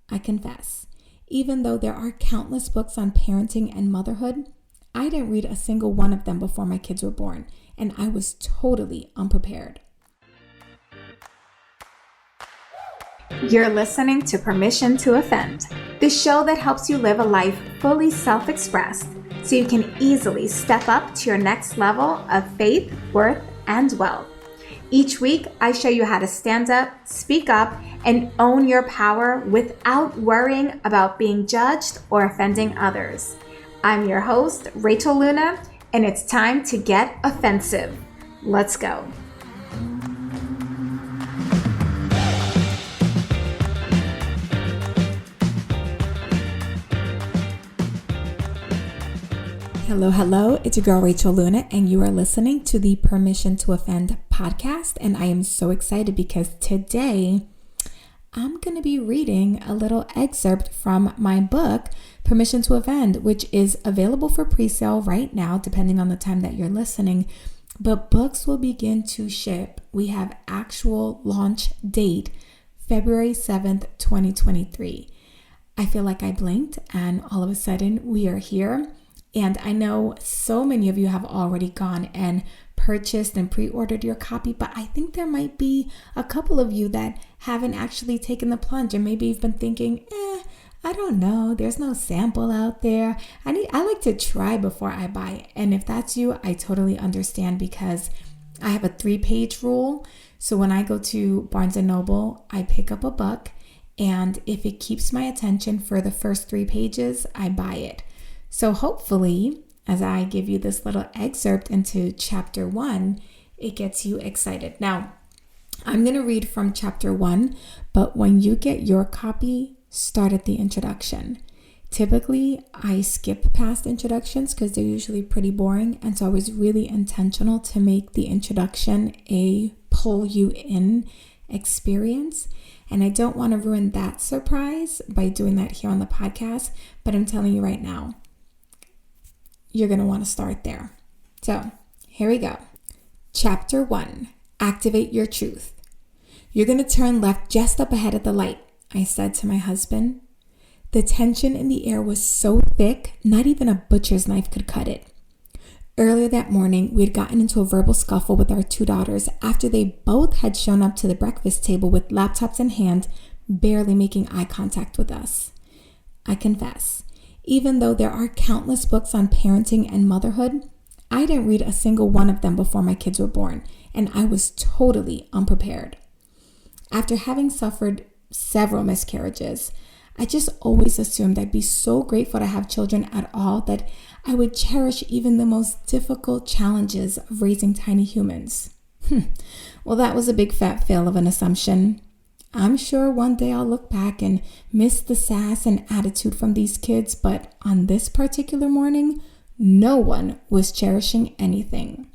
I confess, even though there are countless books on parenting and motherhood, I didn't read a single one of them before my kids were born, and I was totally unprepared. You're listening to Permission to Offend, the show that helps you live a life fully self-expressed so you can easily step up to your next level of faith, worth, and wealth. Each week, I show you how to stand up, speak up, and own your power without worrying about being judged or offending others. I'm your host, Rachel Luna, and it's time to get offensive. Let's go. Hello, it's your girl Rachel Luna, and you are listening to the Permission to Offend podcast, and I am so excited because today I'm going to be reading a little excerpt from my book, Permission to Offend, which is available for pre-sale right now, depending on the time that you're listening, but books will begin to ship. We have actual launch date, February 7th, 2023. I feel like I blinked, and all of a sudden we are here. And I know so many of you have already gone and purchased and pre-ordered your copy, but I think there might be a couple of you that haven't actually taken the plunge, and maybe you've been thinking, I don't know, there's no sample out there. I like to try before I buy. And if that's you, I totally understand, because I have a 3-page rule. So when I go to Barnes & Noble, I pick up a book, and if it keeps my attention for the first 3 pages, I buy it. So hopefully, as I give you this little excerpt into chapter 1, it gets you excited. Now, I'm going to read from chapter 1, but when you get your copy, start at the introduction. Typically, I skip past introductions because they're usually pretty boring, and so I was really intentional to make the introduction a pull you in experience. And I don't want to ruin that surprise by doing that here on the podcast, but I'm telling you right now, you're going to want to start there. So here we go. Chapter 1, Activate Your Truth. You're going to turn left just up ahead at the light, I said to my husband. The tension in the air was so thick, not even a butcher's knife could cut it. Earlier that morning, we had gotten into a verbal scuffle with our 2 daughters after they both had shown up to the breakfast table with laptops in hand, barely making eye contact with us. I confess, even though there are countless books on parenting and motherhood, I didn't read a single one of them before my kids were born, and I was totally unprepared. After having suffered several miscarriages, I just always assumed I'd be so grateful to have children at all that I would cherish even the most difficult challenges of raising tiny humans. Well, that was a big fat fail of an assumption. I'm sure one day I'll look back and miss the sass and attitude from these kids, but on this particular morning, no one was cherishing anything.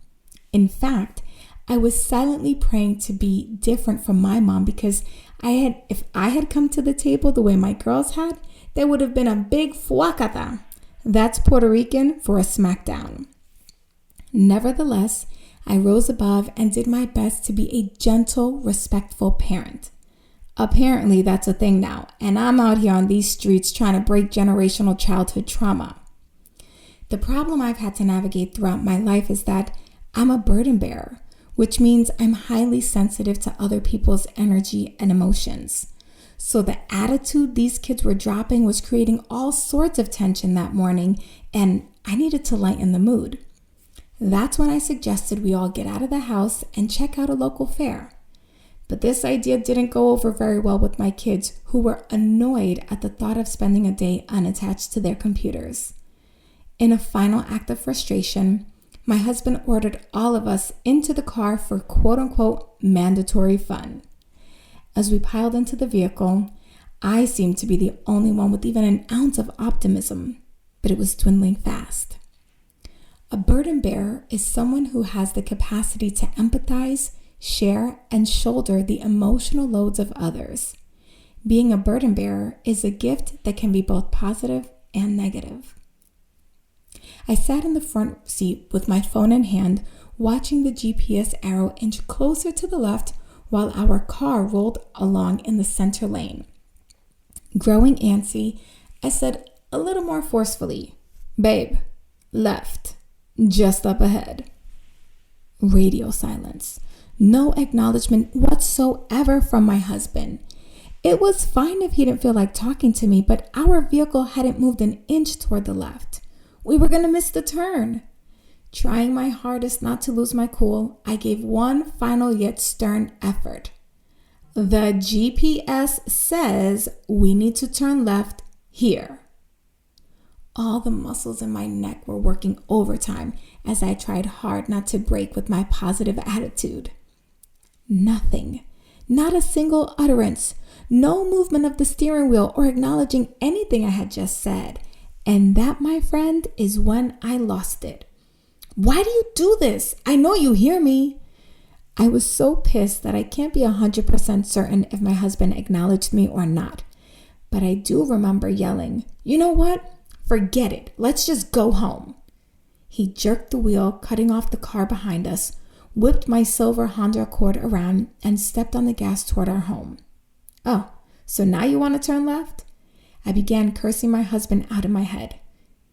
In fact, I was silently praying to be different from my mom, because if I had come to the table the way my girls had, there would have been a big fuacata. That's Puerto Rican for a smackdown. Nevertheless, I rose above and did my best to be a gentle, respectful parent. Apparently, that's a thing now, and I'm out here on these streets trying to break generational childhood trauma. The problem I've had to navigate throughout my life is that I'm a burden bearer, which means I'm highly sensitive to other people's energy and emotions. So the attitude these kids were dropping was creating all sorts of tension that morning, and I needed to lighten the mood. That's when I suggested we all get out of the house and check out a local fair. But this idea didn't go over very well with my kids, who were annoyed at the thought of spending a day unattached to their computers. In a final act of frustration, my husband ordered all of us into the car for quote-unquote mandatory fun. As we piled into the vehicle, I seemed to be the only one with even an ounce of optimism, but it was dwindling fast. A burden bearer is someone who has the capacity to empathize, share, and shoulder the emotional loads of others. Being a burden bearer is a gift that can be both positive and negative. I sat in the front seat with my phone in hand, watching the GPS arrow inch closer to the left while our car rolled along in the center lane. Growing antsy, I said a little more forcefully, "Babe, left, just up ahead." Radio silence. No acknowledgement whatsoever from my husband. It was fine if he didn't feel like talking to me, but our vehicle hadn't moved an inch toward the left. We were going to miss the turn. Trying my hardest not to lose my cool, I gave one final yet stern effort. "The GPS says we need to turn left here." All the muscles in my neck were working overtime as I tried hard not to break with my positive attitude. Nothing, not a single utterance, no movement of the steering wheel or acknowledging anything I had just said. And that, my friend, is when I lost it. "Why do you do this? I know you hear me." I was so pissed that I can't be 100% certain if my husband acknowledged me or not. But I do remember yelling, "You know what? Forget it. Let's just go home." He jerked the wheel, cutting off the car behind us, whipped my silver Honda Accord around, and stepped on the gas toward our home. "Oh, so now you want to turn left?" I began cursing my husband out of my head.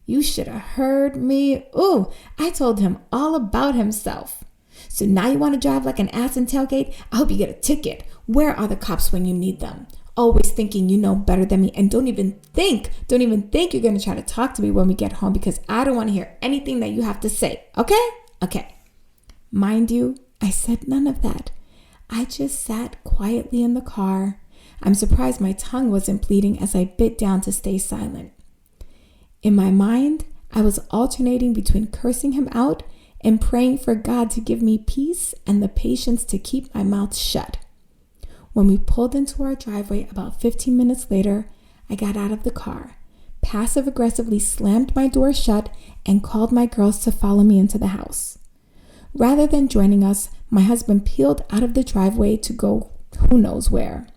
"You should have heard me. Ooh, I told him all about himself. So now you want to drive like an ass in tailgate? I hope you get a ticket. Where are the cops when you need them? Always thinking you know better than me, and don't even think you're going to try to talk to me when we get home, because I don't want to hear anything that you have to say. Okay. Mind you, I said none of that. I just sat quietly in the car. I'm surprised my tongue wasn't bleeding as I bit down to stay silent. In my mind, I was alternating between cursing him out and praying for God to give me peace and the patience to keep my mouth shut. When we pulled into our driveway about 15 minutes later, I got out of the car, passive-aggressively slammed my door shut, and called my girls to follow me into the house. Rather than joining us, my husband peeled out of the driveway to go who knows where.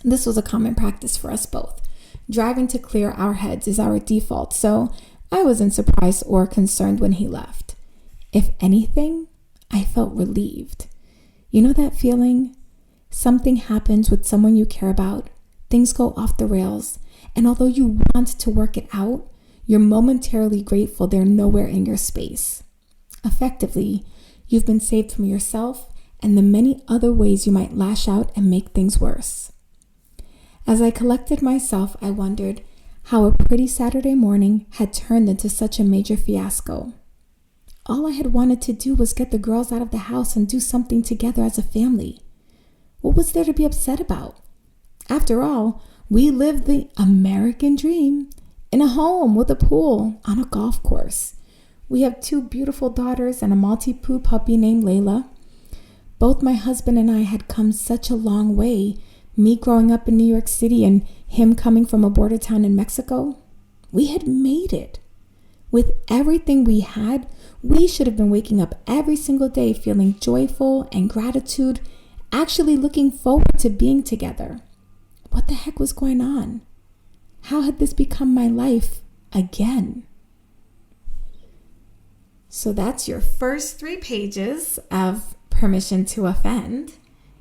This was a common practice for us both. Driving to clear our heads is our default, so I wasn't surprised or concerned when he left. If anything, I felt relieved. You know that feeling? Something happens with someone you care about, things go off the rails, and although you want to work it out, you're momentarily grateful they're nowhere in your space. Effectively, you've been saved from yourself and the many other ways you might lash out and make things worse. As I collected myself, I wondered how a pretty Saturday morning had turned into such a major fiasco. All I had wanted to do was get the girls out of the house and do something together as a family. What was there to be upset about? After all, we lived the American dream in a home with a pool on a golf course. We have 2 beautiful daughters and a Maltipoo puppy named Layla. Both my husband and I had come such a long way, me growing up in New York City and him coming from a border town in Mexico. We had made it. With everything we had, we should have been waking up every single day feeling joyful and gratitude, actually looking forward to being together. What the heck was going on? How had this become my life again? So that's your first 3 pages of Permission to Offend.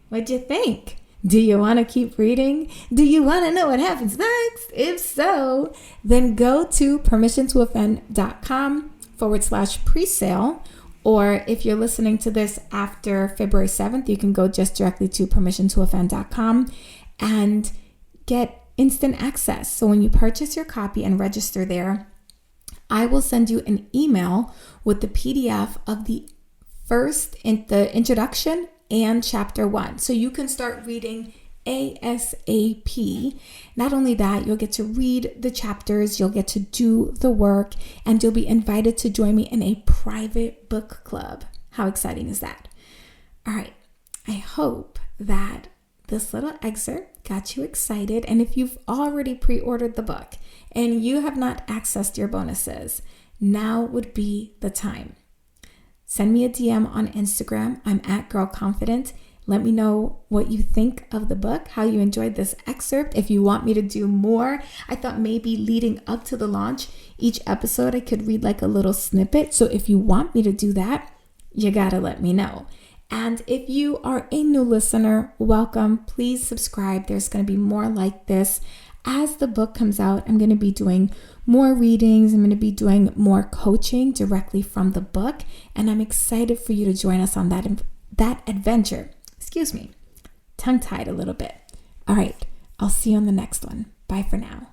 What'd you think? Do you want to keep reading? Do you want to know what happens next? If so, then go to permissiontooffend.com/presale. Or if you're listening to this after February 7th, you can go just directly to permissiontooffend.com and get instant access. So when you purchase your copy and register there, I will send you an email with the PDF of the introduction and chapter 1. So you can start reading ASAP. Not only that, you'll get to read the chapters, you'll get to do the work, and you'll be invited to join me in a private book club. How exciting is that? All right. I hope that this little excerpt got you excited. And if you've already pre-ordered the book and you have not accessed your bonuses, now would be the time. Send me a DM on Instagram. I'm @girlconfident. Let me know what you think of the book, how you enjoyed this excerpt. If you want me to do more, I thought maybe leading up to the launch, each episode I could read like a little snippet. So if you want me to do that, you gotta let me know. And if you are a new listener, welcome. Please subscribe. There's going to be more like this. as the book comes out, I'm going to be doing more readings. I'm going to be doing more coaching directly from the book, and I'm excited for you to join us on that adventure. Excuse me, tongue-tied a little bit. All right, I'll see you on the next one. Bye for now.